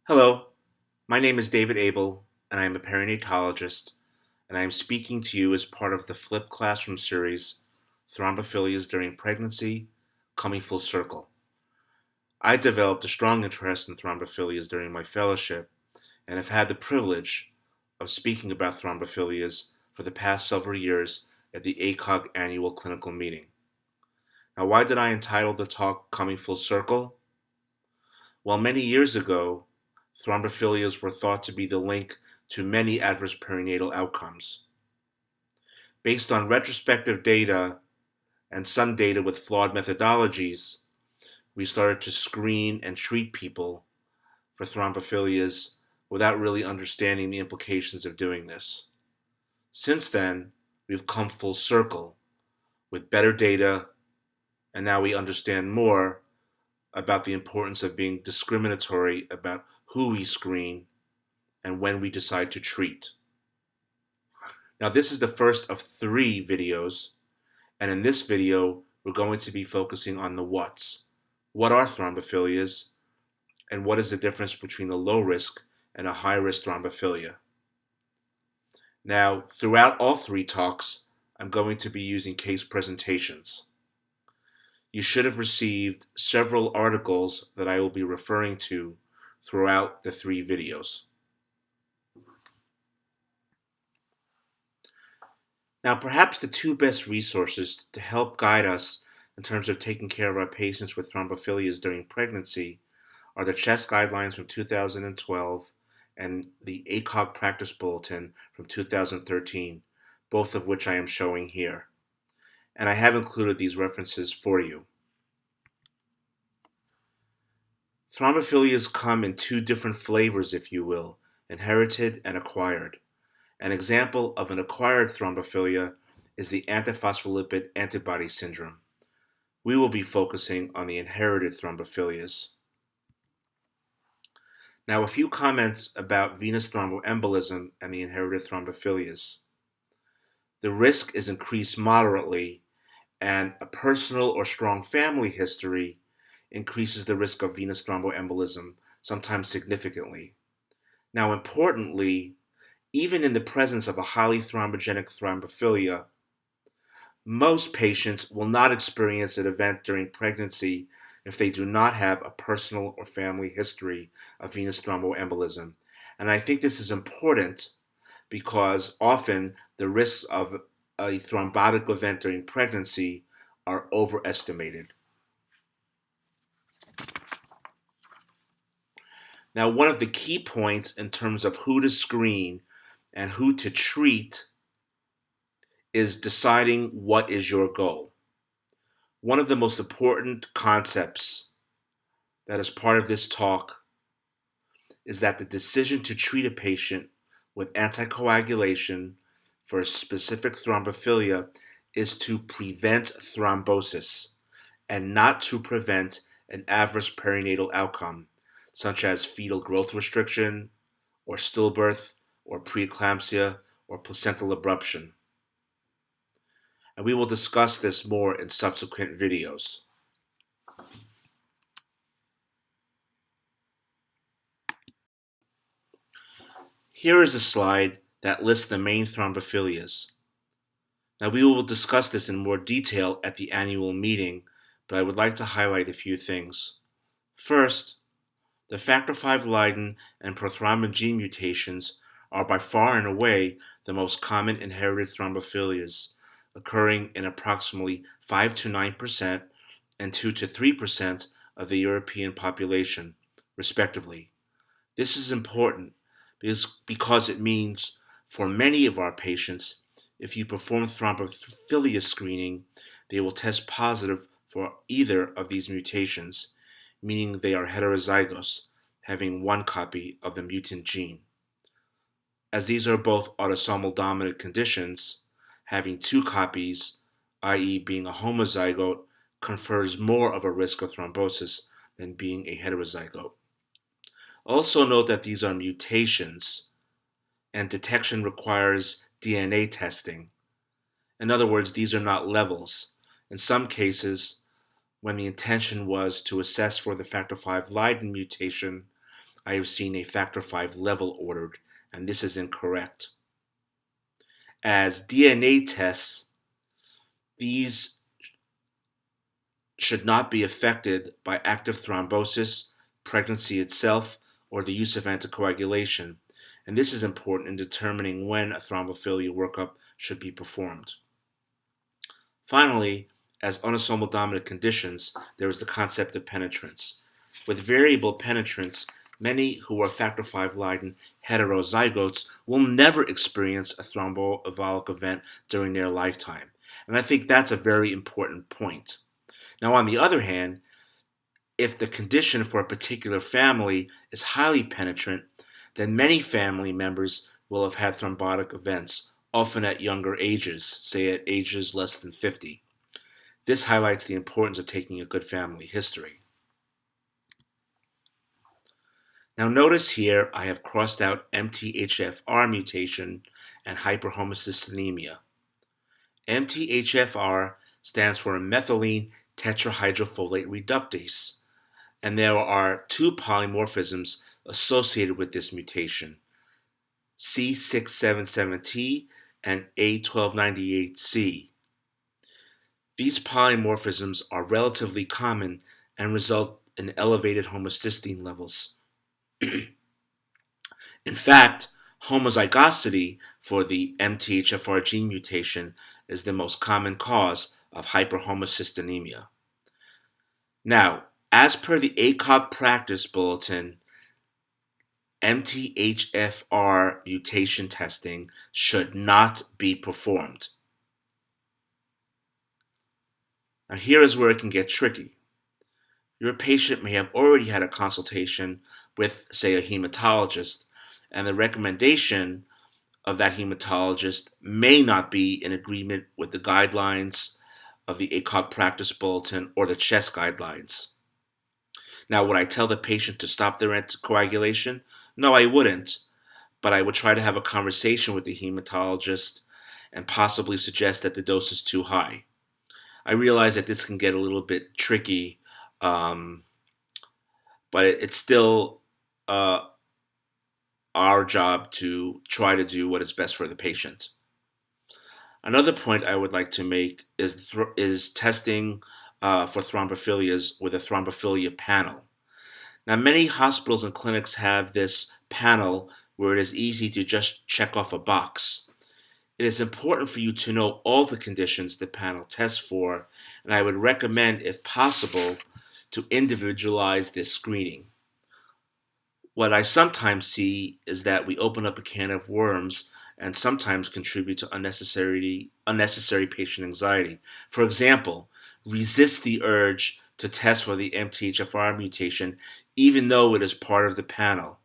Hello, my name is David Abel, and I am a perinatologist, and I am speaking to you as part of the Flip Classroom series, Thrombophilia During Pregnancy, Coming Full Circle. I developed a strong interest in thrombophilia during my fellowship, and have had the privilege of speaking about thrombophilia for the past several years at the ACOG annual clinical meeting. Now, why did I entitle the talk Coming Full Circle? Well, many years ago, thrombophilias were thought to be the link to many adverse perinatal outcomes. Based on retrospective data and some data with flawed methodologies, we started to screen and treat people for thrombophilias without really understanding the implications of doing this. Since then, we've come full circle with better data, and now we understand more about the importance of being discriminatory about who we screen and when we decide to treat. Now, this is the first of 3 videos, and in this video, we're going to be focusing on the whats. What are thrombophilias, and what is the difference between a low risk and a high risk thrombophilia? Now, throughout all 3 talks, I'm going to be using case presentations. You should have received several articles that I will be referring to throughout the 3 videos. Now, perhaps the 2 best resources to help guide us in terms of taking care of our patients with thrombophilia during pregnancy are the CHEST guidelines from 2012 and the ACOG practice bulletin from 2013, both of which I am showing here. And I have included these references for you. Thrombophilia come in 2 different flavors, if you will, inherited and acquired. An example of an acquired thrombophilia is the antiphospholipid antibody syndrome. We will be focusing on the inherited thrombophilias. Now, a few comments about venous thromboembolism and the inherited thrombophilias. The risk is increased moderately, and a personal or strong family history increases the risk of venous thromboembolism, sometimes significantly. Now, importantly, even in the presence of a highly thrombogenic thrombophilia, most patients will not experience an event during pregnancy if they do not have a personal or family history of venous thromboembolism. And I think this is important because often the risks of a thrombotic event during pregnancy are overestimated. Now, one of the key points in terms of who to screen and who to treat is deciding what is your goal. One of the most important concepts that is part of this talk is that the decision to treat a patient with anticoagulation for a specific thrombophilia is to prevent thrombosis and not to prevent an adverse perinatal outcome, such as fetal growth restriction, or stillbirth, or preeclampsia, or placental abruption. And we will discuss this more in subsequent videos. Here is a slide that lists the main thrombophilias. Now, we will discuss this in more detail at the annual meeting, but I would like to highlight a few things. First, the factor V Leiden and prothrombin gene mutations are by far and away the most common inherited thrombophilias, occurring in approximately 5 to 9% and 2 to 3% of the European population, respectively. This is important because it means for many of our patients, if you perform thrombophilia screening, they will test positive for either of these mutations, meaning they are heterozygous, having 1 copy of the mutant gene. As these are both autosomal dominant conditions, having 2 copies, i.e. being a homozygote, confers more of a risk of thrombosis than being a heterozygote. Also note that these are mutations, and detection requires DNA testing. In other words, these are not levels. In some cases, when the intention was to assess for the factor V Leiden mutation, I have seen a factor V level ordered, and this is incorrect. As DNA tests, these should not be affected by active thrombosis, pregnancy itself, or the use of anticoagulation, and this is important in determining when a thrombophilia workup should be performed. Finally, as autosomal dominant conditions, there is the concept of penetrance. With variable penetrance, many who are factor V Leiden heterozygotes will never experience a thromboembolic event during their lifetime. And I think that's a very important point. Now, on the other hand, if the condition for a particular family is highly penetrant, then many family members will have had thrombotic events, often at younger ages, say at ages less than 50. This highlights the importance of taking a good family history. Now notice here I have crossed out MTHFR mutation and hyperhomocystinemia. MTHFR stands for methylene tetrahydrofolate reductase, and there are two polymorphisms associated with this mutation, C677T and A1298C. These polymorphisms are relatively common and result in elevated homocysteine levels. In fact, homozygosity for the MTHFR gene mutation is the most common cause of hyperhomocystinemia. Now, as per the ACOG practice bulletin, MTHFR mutation testing should not be performed. Now, here is where it can get tricky. Your patient may have already had a consultation with, say, a hematologist, and the recommendation of that hematologist may not be in agreement with the guidelines of the ACOG practice bulletin or the CHEST guidelines. Now, would I tell the patient to stop their anticoagulation? No, I wouldn't, but I would try to have a conversation with the hematologist and possibly suggest that the dose is too high. I realize that this can get a little bit tricky, but it's still our job to try to do what is best for the patient. Another point I would like to make is testing for thrombophilias with a thrombophilia panel. Now, many hospitals and clinics have this panel where it is easy to just check off a box. It is important for you to know all the conditions the panel tests for, and I would recommend, if possible, to individualize this screening. What I sometimes see is that we open up a can of worms and sometimes contribute to unnecessary patient anxiety. For example, resist the urge to test for the MTHFR mutation even though it is part of the panel.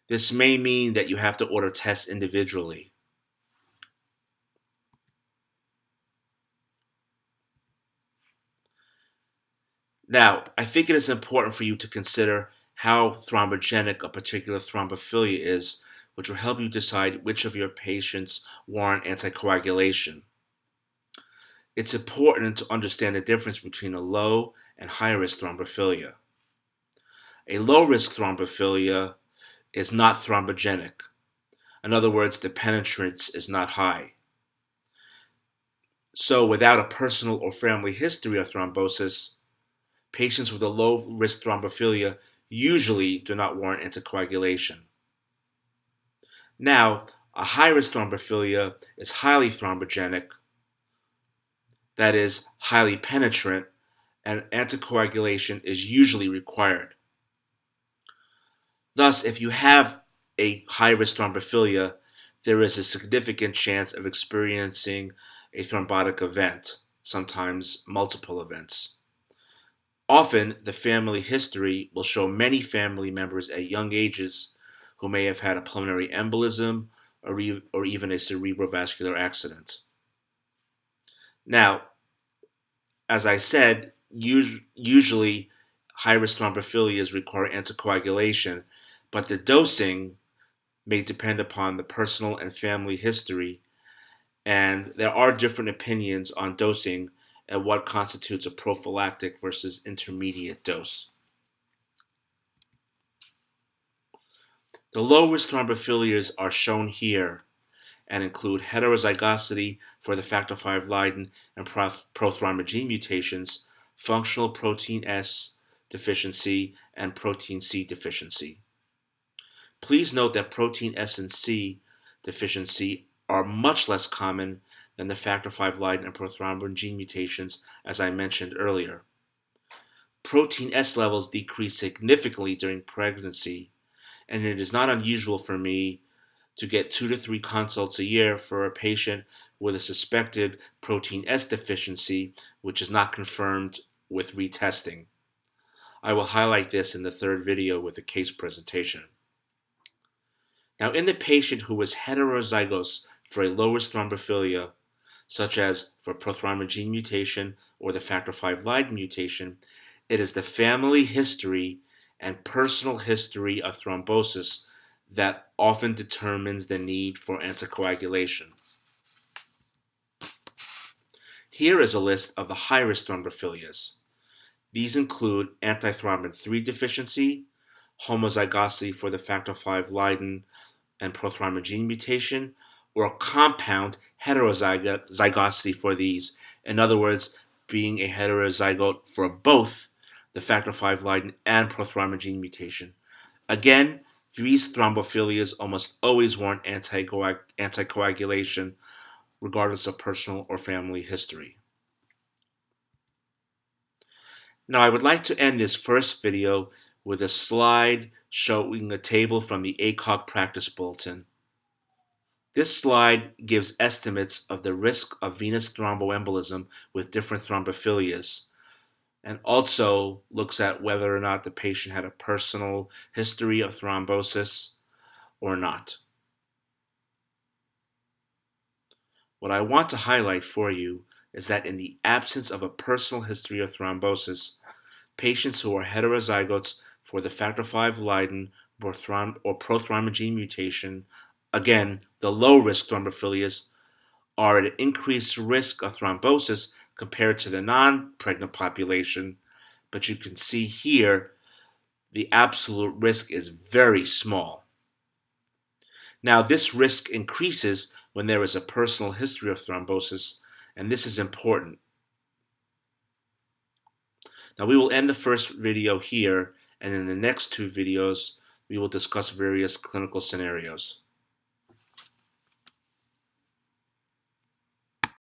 This may mean that you have to order tests individually. Now, I think it is important for you to consider how thrombogenic a particular thrombophilia is, which will help you decide which of your patients warrant anticoagulation. It's important to understand the difference between a low and high-risk thrombophilia. A low-risk thrombophilia is not thrombogenic. In other words, the penetrance is not high. So without a personal or family history of thrombosis, patients with a low-risk thrombophilia usually do not warrant anticoagulation. Now, a high-risk thrombophilia is highly thrombogenic, that is, highly penetrant, and anticoagulation is usually required. Thus, if you have a high-risk thrombophilia, there is a significant chance of experiencing a thrombotic event, sometimes multiple events. Often, the family history will show many family members at young ages who may have had a pulmonary embolism or even a cerebrovascular accident. Now, as I said, usually high-risk thrombophilia require anticoagulation, but the dosing may depend upon the personal and family history, and there are different opinions on dosing and what constitutes a prophylactic versus intermediate dose. The low-risk thrombophilias are shown here and include heterozygosity for the factor V Leiden and prothrombin gene mutations, functional protein S deficiency, and protein C deficiency. Please note that protein S and C deficiency are much less common than the factor V Leiden and prothrombin gene mutations, as I mentioned earlier. Protein S levels decrease significantly during pregnancy, and it is not unusual for me to get 2 to 3 consults a year for a patient with a suspected protein S deficiency, which is not confirmed with retesting. I will highlight this in the third video with a case presentation. Now, in the patient who was heterozygous for a low-risk thrombophilia, such as for prothrombin gene mutation or the factor V Leiden mutation, it is the family history and personal history of thrombosis that often determines the need for anticoagulation. Here is a list of the high-risk thrombophilias. These include antithrombin 3 deficiency, homozygosity for the factor V Leiden and prothrombin gene mutation, or compound heterozygosity for these. In other words, being a heterozygote for both the factor V Leiden and prothrombin gene mutation. Again, these thrombophilias almost always warrant anticoagulation, regardless of personal or family history. Now, I would like to end this first video with a slide showing a table from the ACOG practice bulletin. This slide gives estimates of the risk of venous thromboembolism with different thrombophilias, and also looks at whether or not the patient had a personal history of thrombosis or not. What I want to highlight for you is that in the absence of a personal history of thrombosis, patients who are heterozygotes for the factor V Leiden or prothrombin gene mutation, again, the low-risk thrombophilias, are at an increased risk of thrombosis compared to the non-pregnant population, but you can see here the absolute risk is very small. Now, this risk increases when there is a personal history of thrombosis, and this is important. Now, we will end the first video here, and in the next two videos, we will discuss various clinical scenarios.